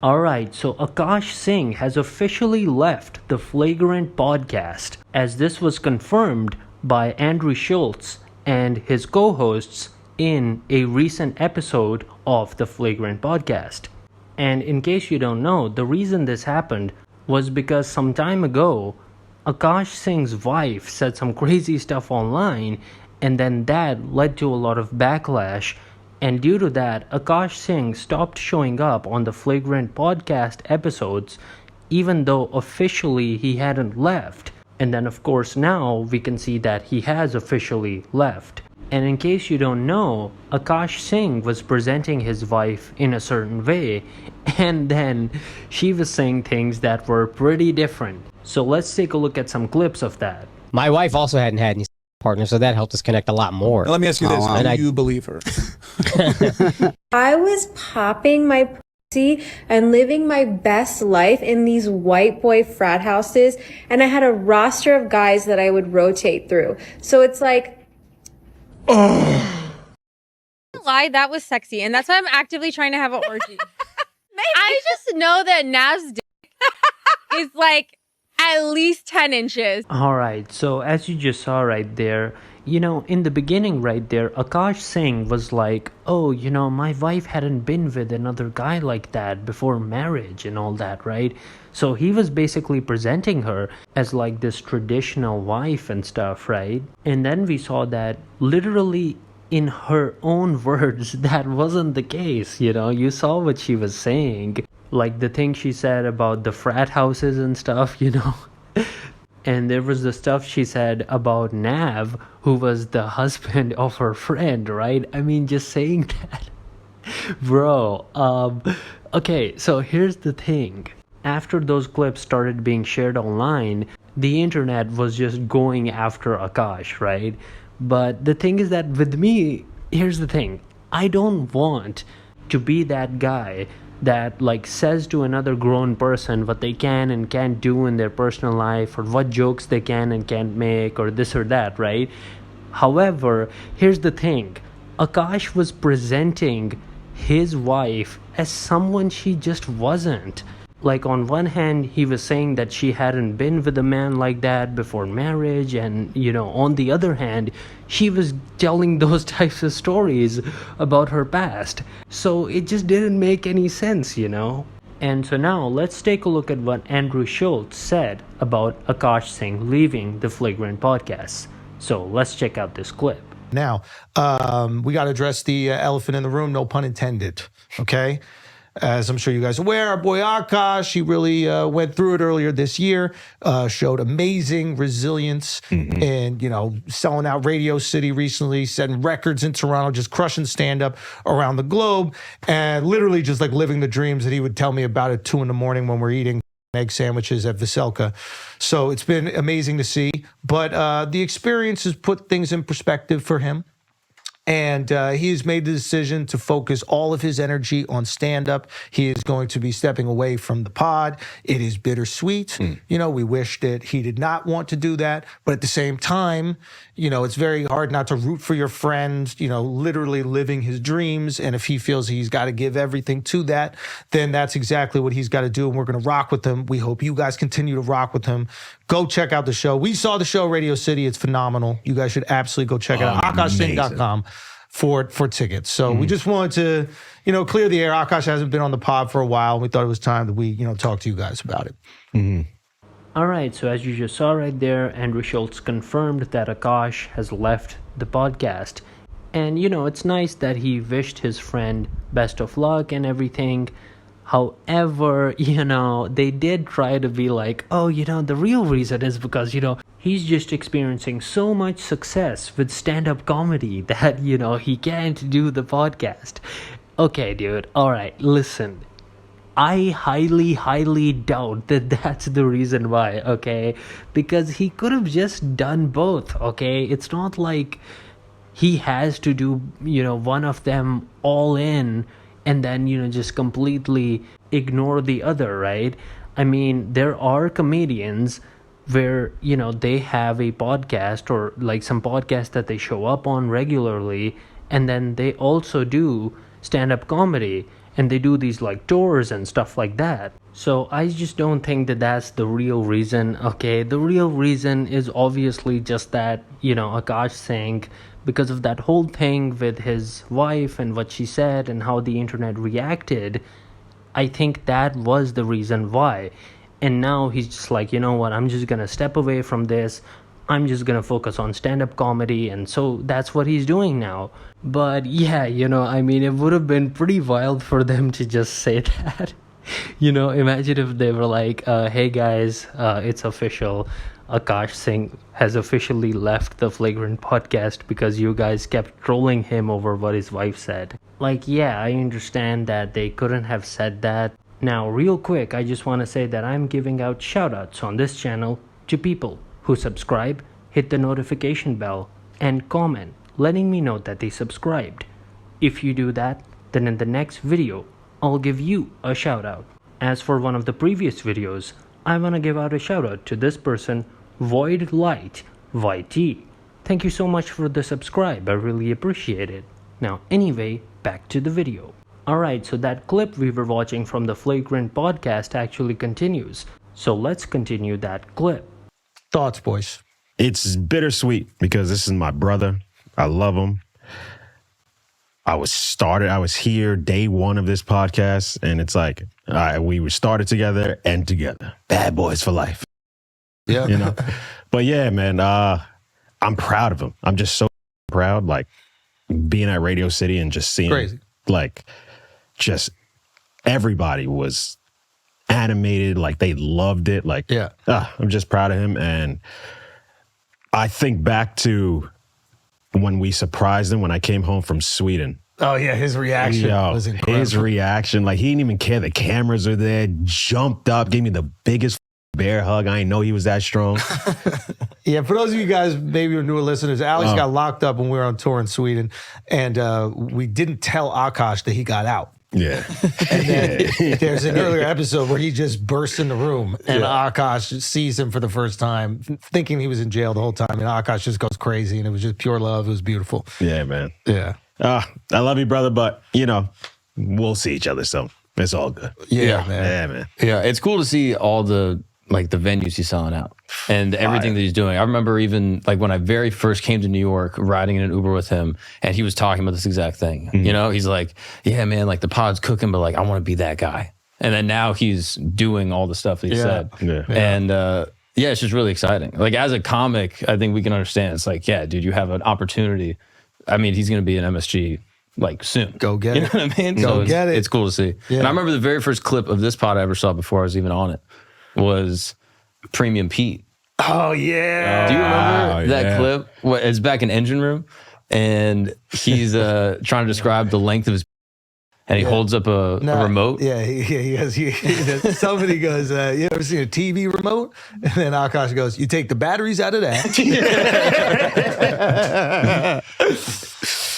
Alright, so Akash Singh has officially left the Flagrant podcast, as this was confirmed by Andrew Schulz and his co-hosts in a recent episode of the Flagrant podcast. And in case you don't know, the reason this happened was because some time ago, Akash Singh's wife said some crazy stuff online, and then that led to a lot of backlash. And due to that, Akash Singh stopped showing up on the Flagrant podcast episodes, even though officially he hadn't left. And then of course now we can see that he has officially left. And in case you don't know, Akash Singh was presenting his wife in a certain way, and then she was saying things that were pretty different. So let's take a look at some clips of that. My wife also hadn't had any partner, so that helped us connect a lot more. Now, let me ask you this. Do you believe her? I was popping my pussy and living my best life in these white boy frat houses, and I had a roster of guys that I would rotate through. So it's like, lie, that was sexy, and that's why I'm actively trying to have an orgy. I just know that Nav's dick is like at least 10 inches. Alright, so as you just saw right there, in the beginning right there, Akash Singh was like, oh, my wife hadn't been with another guy like that before marriage and all that, right? So he was basically presenting her as like this traditional wife and stuff, right? And then we saw that literally in her own words, that wasn't the case, You saw what she was saying. Like the thing she said about the frat houses and stuff, And there was the stuff she said about Nav, who was the husband of her friend, right? I mean, just saying that. Bro, okay, so here's the thing. After those clips started being shared online, the internet was just going after Akash, right? But the thing is that with me, here's the thing. I don't want to be that guy that like says to another grown person what they can and can't do in their personal life, or what jokes they can and can't make, or this or that, right? However, here's the thing. Akash was presenting his wife as someone she just wasn't. Like on one hand, he was saying that she hadn't been with a man like that before marriage, and on the other hand, she was telling those types of stories about her past. So it just didn't make any sense, And so now let's take a look at what Andrew Schulz said about Akash Singh leaving the Flagrant podcast. So let's check out this clip. Now, we got to address the elephant in the room, no pun intended, okay? As I'm sure you guys are aware, our boy Akash, he really went through it earlier this year, showed amazing resilience and, selling out Radio City recently, setting records in Toronto, just crushing stand-up around the globe, and literally just like living the dreams that he would tell me about at 2 a.m. when we're eating egg sandwiches at Veselka. So it's been amazing to see, but the experience has put things in perspective for him. And he has made the decision to focus all of his energy on stand-up. He is going to be stepping away from the pod. It is bittersweet. We wish that he did not want to do that. But at the same time, it's very hard not to root for your friend, literally living his dreams. And if he feels he's got to give everything to that, then that's exactly what he's got to do. And we're going to rock with him. We hope you guys continue to rock with him. Go check out the show. We saw the show Radio City. It's phenomenal. You guys should absolutely go check it out. AkashSingh.com for tickets. So we just wanted to, clear the air. Akash hasn't been on the pod for a while. We thought it was time that we, talk to you guys about it. Alright, so as you just saw right there, Andrew Schulz confirmed that Akash has left the podcast. And, it's nice that he wished his friend best of luck and everything. However, they did try to be like, oh, the real reason is because, he's just experiencing so much success with stand-up comedy that, he can't do the podcast. Okay, dude. All right, listen. I highly, highly doubt that that's the reason why, okay? Because he could have just done both, okay? It's not like he has to do, one of them all in and then, just completely ignore the other, right? I mean, there are comedians where, they have a podcast or like some podcast that they show up on regularly, and then they also do stand-up comedy. and they do these like tours and stuff like that. So I just don't think that that's the real reason. Okay, the real reason is obviously just that, Akash Singh, because of that whole thing with his wife and what she said and how the internet reacted. I think that was the reason why. And now he's just like, you know what, I'm just gonna step away from this. I'm just gonna focus on stand-up comedy, and so that's what he's doing now. But yeah, I mean, it would have been pretty wild for them to just say that. Imagine if they were like, hey guys, it's official. Akash Singh has officially left the Flagrant podcast because you guys kept trolling him over what his wife said. Like, yeah, I understand that they couldn't have said that. Now, real quick, I just want to say that I'm giving out shoutouts on this channel to people who subscribe, hit the notification bell, and comment, letting me know that they subscribed. If you do that, then in the next video, I'll give you a shout out. As for one of the previous videos, I want to give out a shout out to this person, Void Light YT. Thank you so much for the subscribe, I really appreciate it. Now anyway, back to the video. Alright, so that clip we were watching from the Flagrant podcast actually continues. So let's continue that clip. Thoughts, boys? It's bittersweet because this is my brother. I love him. I was here day one of this podcast, and it's like, all right, we were started together and together. Bad boys for life. Yeah. But yeah, man, I'm proud of him. I'm just so proud, like being at Radio City and just seeing Crazy. Like just everybody was animated, like they loved it. Like, Yeah. I'm just proud of him. And I think back to when we surprised him when I came home from Sweden. Oh yeah, his reaction was incredible. His reaction, like he didn't even care the cameras are there, jumped up, gave me the biggest bear hug. I didn't know he was that strong. Yeah, for those of you guys maybe who are newer listeners, Alex got locked up when we were on tour in Sweden, and we didn't tell Akash that he got out. Yeah. And then there's an earlier episode where he just bursts in the room, and Akash sees him for the first time, thinking he was in jail the whole time, and Akash just goes crazy, and it was just pure love. It was beautiful. Yeah, man. Yeah. I love you, brother, but we'll see each other, so it's all good. Yeah, man. Yeah, man. Yeah, it's cool to see all the venues he's selling out and everything that he's doing. I remember even like when I very first came to New York, riding in an Uber with him, and he was talking about this exact thing. He's like, yeah, man, like the pod's cooking, but like I want to be that guy. And then now he's doing all the stuff that he said. Yeah. And it's just really exciting. Like as a comic, I think we can understand. It's like, yeah, dude, you have an opportunity. I mean, he's going to be an MSG like soon. Go get it. You know what I mean? Go get it. It's cool to see. Yeah. And I remember the very first clip of this pod I ever saw before I was even on it was Premium Pete. Oh yeah. Do you remember that yeah. clip? It's back in Engine Room, and he's trying to describe the length of his, and he holds up a remote. Yeah, he goes. Somebody goes, you ever seen a TV remote? And then Akash goes, you take the batteries out of that.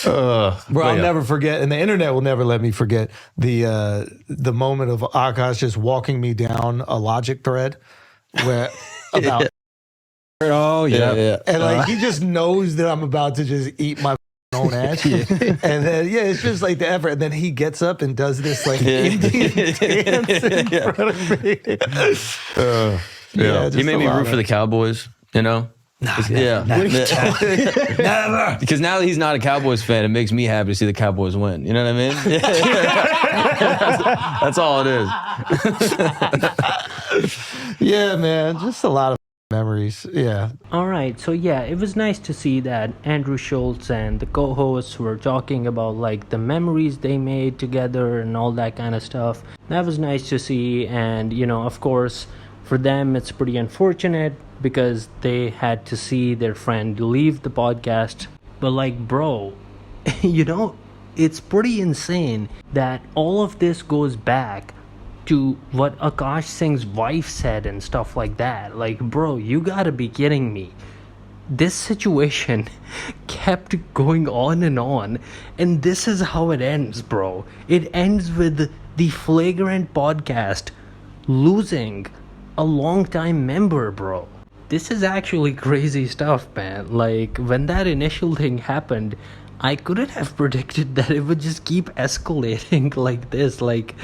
Bro, I'll never forget, and the internet will never let me forget the moment of Akash just walking me down a logic thread where about Oh, yeah. and like he just knows that I'm about to just eat my own ass. And then it's just like the effort. And then he gets up and does this like Indian dance in front of me. He made me root for the Cowboys, Never. Because now that he's not a Cowboys fan, it makes me happy to see the Cowboys win. You know what I mean? That's all it is. Yeah, man. Just a lot of memories. Yeah. All right, so yeah, it was nice to see that Andrew Schulz and the co-hosts were talking about like the memories they made together and all that kind of stuff. That was nice to see, and of course, for them it's pretty unfortunate because they had to see their friend leave the podcast. But like, bro, it's pretty insane that all of this goes back to what Akash Singh's wife said and stuff like that. Like, bro, you gotta be kidding me. This situation kept going on, and this is how it ends, bro. It ends with the Flagrant podcast losing a long-time member, bro. This is actually crazy stuff, man. Like, when that initial thing happened, I couldn't have predicted that it would just keep escalating like this. Like,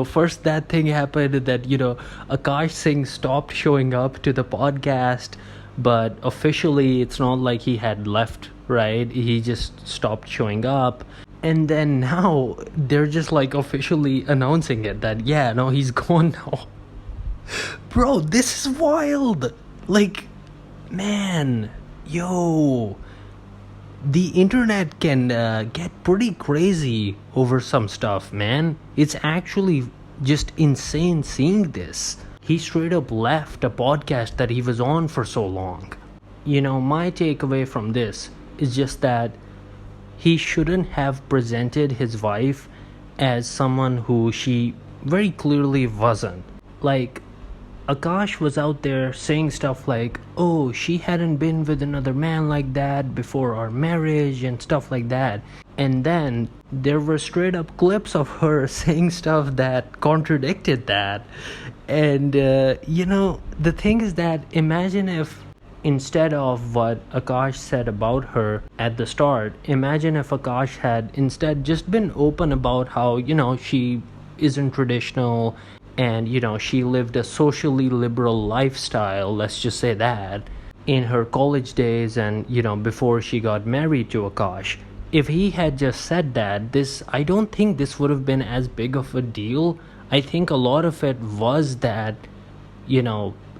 first that thing happened that, Akash Singh stopped showing up to the podcast, but officially it's not like he had left, right? He just stopped showing up. And then now they're just like officially announcing it that, yeah, no, he's gone now. Bro, this is wild. Like, man, yo, the internet can get pretty crazy over some stuff, man. It's actually just insane seeing this. He straight up left a podcast that he was on for so long. My takeaway from this is just that he shouldn't have presented his wife as someone who she very clearly wasn't. Like, Akash was out there saying stuff like, oh, she hadn't been with another man like that before our marriage and stuff like that. And then there were straight up clips of her saying stuff that contradicted that. And, the thing is that imagine if instead of what Akash said about her at the start, imagine if Akash had instead just been open about how, she isn't traditional and, she lived a socially liberal lifestyle, let's just say that, in her college days and, before she got married to Akash. If he had just said that, I don't think this would have been as big of a deal. I think a lot of it was that,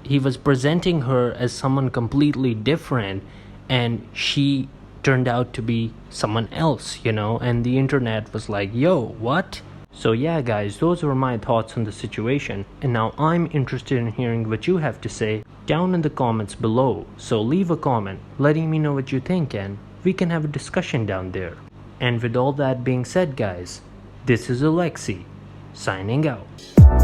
he was presenting her as someone completely different and she turned out to be someone else, and the internet was like, yo, what? So yeah, guys, those were my thoughts on the situation, and now I'm interested in hearing what you have to say down in the comments below. So leave a comment letting me know what you think and we can have a discussion down there. And with all that being said, guys, this is Alexi signing out.